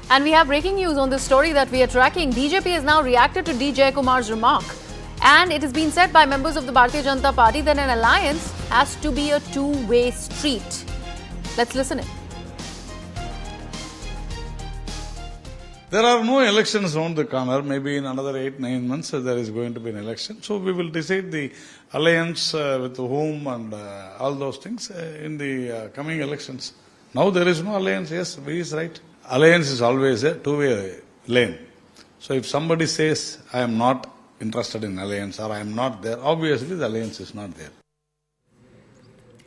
And we have breaking news on this story that we are tracking. BJP has now reacted to Jayakumar's remark. And it has been said by members of the Bharatiya Janata Party that an alliance has to be a two-way street. Let's listen in. There are no elections around the corner. Maybe in another 8-9 months there is going to be an election. So we will decide the alliance with whom and all those things in the coming elections. Now there is no alliance. Yes, he is right. Alliance is always a two-way lane. So if somebody says, I am not interested in alliance or I am not there, obviously the alliance is not there.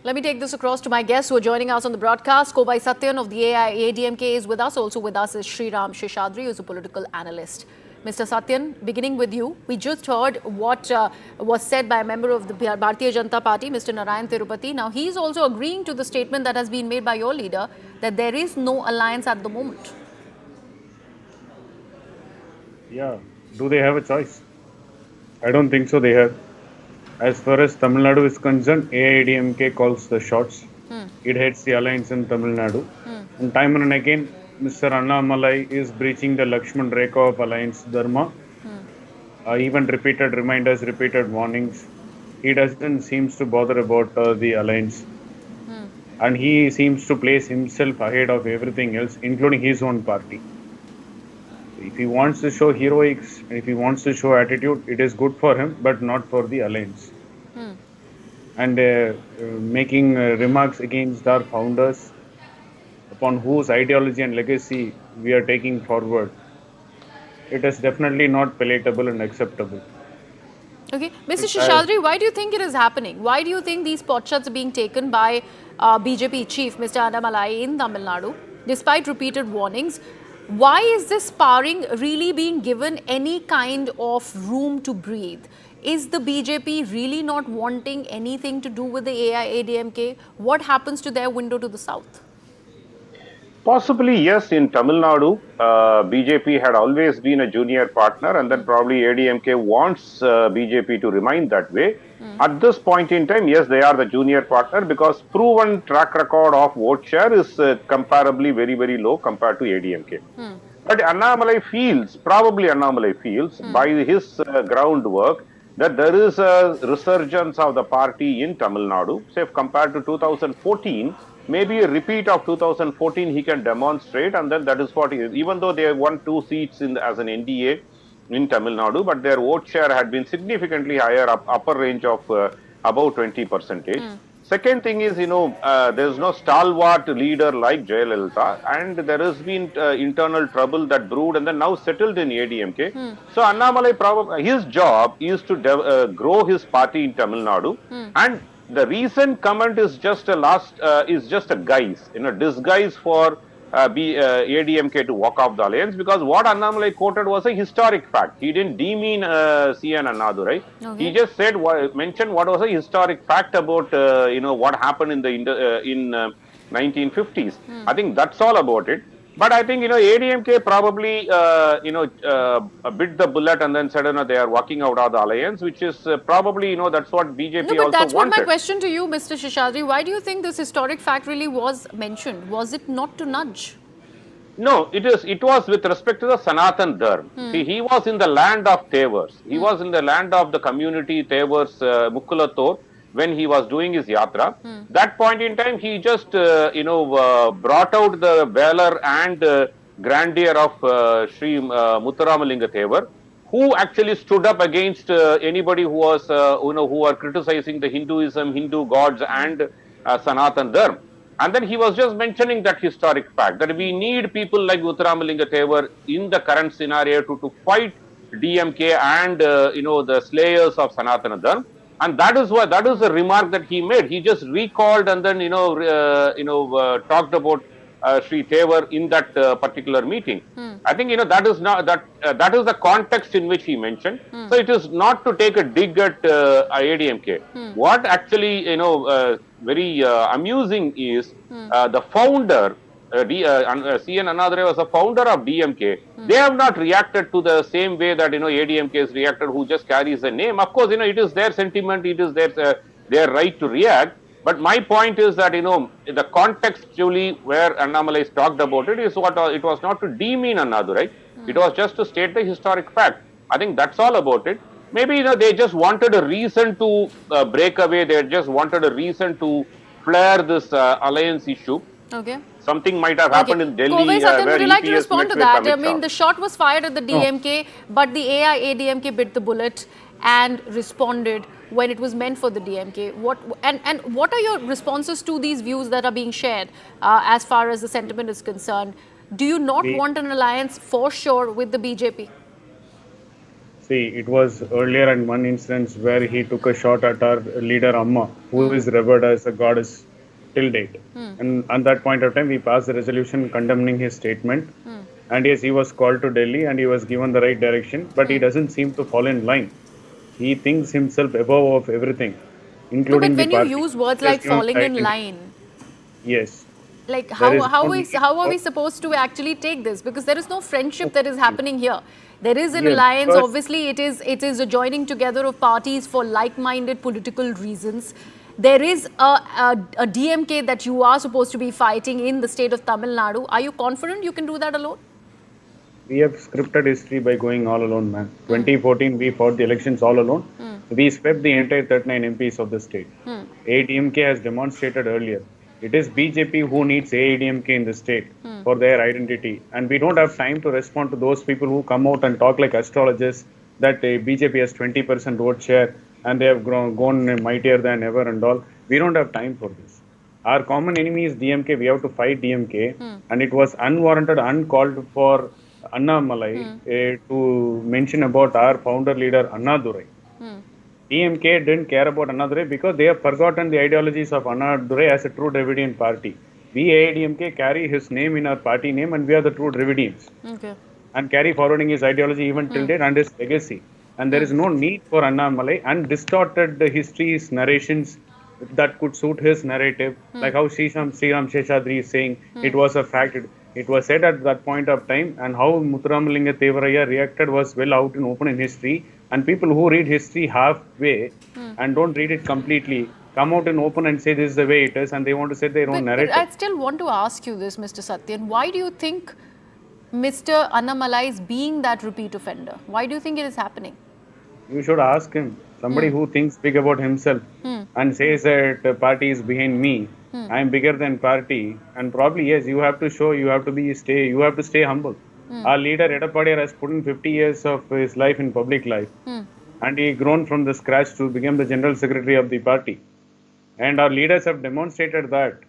Let me take this across to my guests who are joining us on the broadcast. Kovai Sathyan of the AIADMK is with us. Also with us is Sriram Seshadri, who is a political analyst. Mr. Sathyan, beginning with you, we just heard what was said by a member of the Bharatiya Janata Party, Mr. Narayan Tirupati. Now, he is also agreeing to the statement that has been made by your leader that there is no alliance at the moment. Yeah, do they have a choice? I don't think so they have. As far as Tamil Nadu is concerned, AIADMK calls the shots. It heads the alliance in Tamil Nadu. And time and again, Mr. Annamalai is breaching the Lakshman Rekha of alliance dharma. Even repeated reminders, repeated warnings. He doesn't seem to bother about the alliance. And he seems to place himself ahead of everything else, including his own party. If he wants to show heroics, if he wants to show attitude, it is good for him, but not for the alliance. And making remarks against our founders, upon whose ideology and legacy we are taking forward, it is definitely not palatable and acceptable. Okay, Mr. Seshadri, why do you think it is happening? Why do you think these potshots are being taken by BJP chief, Mr. Annamalai, in Tamil Nadu, despite repeated warnings? Why is this sparring really being given any kind of room to breathe? Is the BJP really not wanting anything to do with the AIADMK? What happens to their window to the south? Possibly, yes. In Tamil Nadu, BJP had always been a junior partner, and then probably ADMK wants BJP to remain that way. At this point in time, yes, they are the junior partner because proven track record of vote share is comparably very, very low compared to ADMK. But Annamalai feels, by his groundwork, that there is a resurgence of the party in Tamil Nadu. Say, if compared to 2014, maybe a repeat of 2014 he can demonstrate, and then that is what he is. Even though they won 2 seats as an NDA in Tamil Nadu, but their vote share had been significantly higher, upper range of above 20%. Second thing is, there is no stalwart leader like Jayalalitha, and there has been internal trouble that brewed and then now settled in ADMK. So Annamalai, his job is to grow his party in Tamil Nadu, and the recent comment is just a guise, disguise for ADMK to walk off the alliance, because what Annamalai quoted was a historic fact. He didn't demean CN Annadurai. Okay. He just mentioned what was a historic fact about what happened in the 1950s. I think that's all about it. But I think ADMK probably bit the bullet and then said they are walking out of the alliance, which is probably that's what BJP also wanted. No, but that's what my question to you, Mr. Seshadri. Why do you think this historic fact really was mentioned? Was it not to nudge? No, it was with respect to the Sanatan Dharma. See, he was in the land of Tevars. He was in the land of the community Tevars Mukkulathur when he was doing his yatra. That point in time, he just brought out the valor and grandeur of Sri Muthuramalinga Thevar, who actually stood up against anybody who was who are criticizing the Hinduism, Hindu gods, and Sanatan Dharma. And then he was just mentioning that historic fact that we need people like Muthuramalinga Thevar in the current scenario to fight DMK and the slayers of Sanatana Dharma. And that is the remark that he made. He just recalled and then talked about Sri Thevar in that particular meeting. I think that is the context in which he mentioned. So it is not to take a dig at ADMK. What actually very amusing is the founder. CN Annadurai was a founder of DMK. They have not reacted to the same way that ADMK has reacted, who just carries a name. Of course, it is their sentiment, it is their right to react. But my point is that, the contextually where Annamalai talked about it is what it was not to demean Annadurai. It was just to state the historic fact. I think that's all about it. Maybe, they just wanted a reason to break away. They just wanted a reason to flare this alliance issue. Okay. Something might have Okay. happened in Kovai Delhi Sathyan, would where you like to EPS respond met to with that? I Amit mean, Shah. the shot was fired at the No. DMK, but the AIADMK bit the bullet and responded when it was meant for the DMK. And what are your responses to these views that are being shared as far as the sentiment is concerned? Do you not We want an alliance for sure with the BJP? See, it was earlier in one instance where he took a shot at our leader Amma, who is revered as a goddess till date. And at that point of time, we passed a resolution condemning his statement. And yes, he was called to Delhi and he was given the right direction, but he doesn't seem to fall in line. He thinks himself above of everything, No, but including the when you party. use words He has like given the falling in identity. line, Yes, like there how is no how need is how are for. we supposed to actually take this, because there is no friendship that is happening here. There is an Yes, alliance. because Obviously it is a joining together of parties for like-minded political reasons. There is a DMK that you are supposed to be fighting in the state of Tamil Nadu. Are you confident you can do that alone? we have scripted history by going all alone, man. 2014, we fought the elections all alone. We swept the entire 39 MPs of the state. AIADMK has demonstrated earlier. It is BJP who needs AIADMK in the state for their identity. And we don't have time to respond to those people who come out and talk like astrologers that BJP has 20% vote share and they have gone mightier than ever and all. We don't have time for this. Our common enemy is DMK. We have to fight DMK. And it was unwarranted, uncalled for Annamalai to mention about our founder leader Annadurai. DMK didn't care about Annadurai because they have forgotten the ideologies of Annadurai as a true Dravidian party. We AIADMK carry his name in our party name and we are the true Dravidians Okay. and carry forwarding his ideology even till date and his legacy. And there is no need for Annamalai and distorted the history's narrations that could suit his narrative, like how Sriram Seshadri is saying it was a fact. It was said at that point of time, and how Muthuramalinga Tevaraya reacted was well out in open in history. And people who read history halfway and don't read it completely come out in open and say this is the way it is, and they want to say their own But narrative. I still want to ask you this, Mr. Sathyan. Why do you think Mr. Annamalai is being that repeat offender? Why do you think it is happening? You should ask him. Somebody who thinks big about himself and says that party is behind me. I am bigger than party. And probably yes, you have to show. You have to stay humble. Our leader Edapadiyar has put in 50 years of his life in public life, and he grown from the scratch to become the general secretary of the party. And our leaders have demonstrated that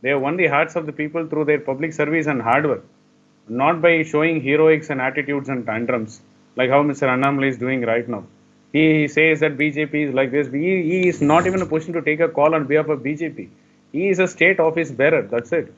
they have won the hearts of the people through their public service and hard work, not by showing heroics and attitudes and tantrums like how Mr. Annamalai is doing right now. He says that BJP is like this. He is not even in a position to take a call on behalf of BJP. He is a state office bearer. That's it.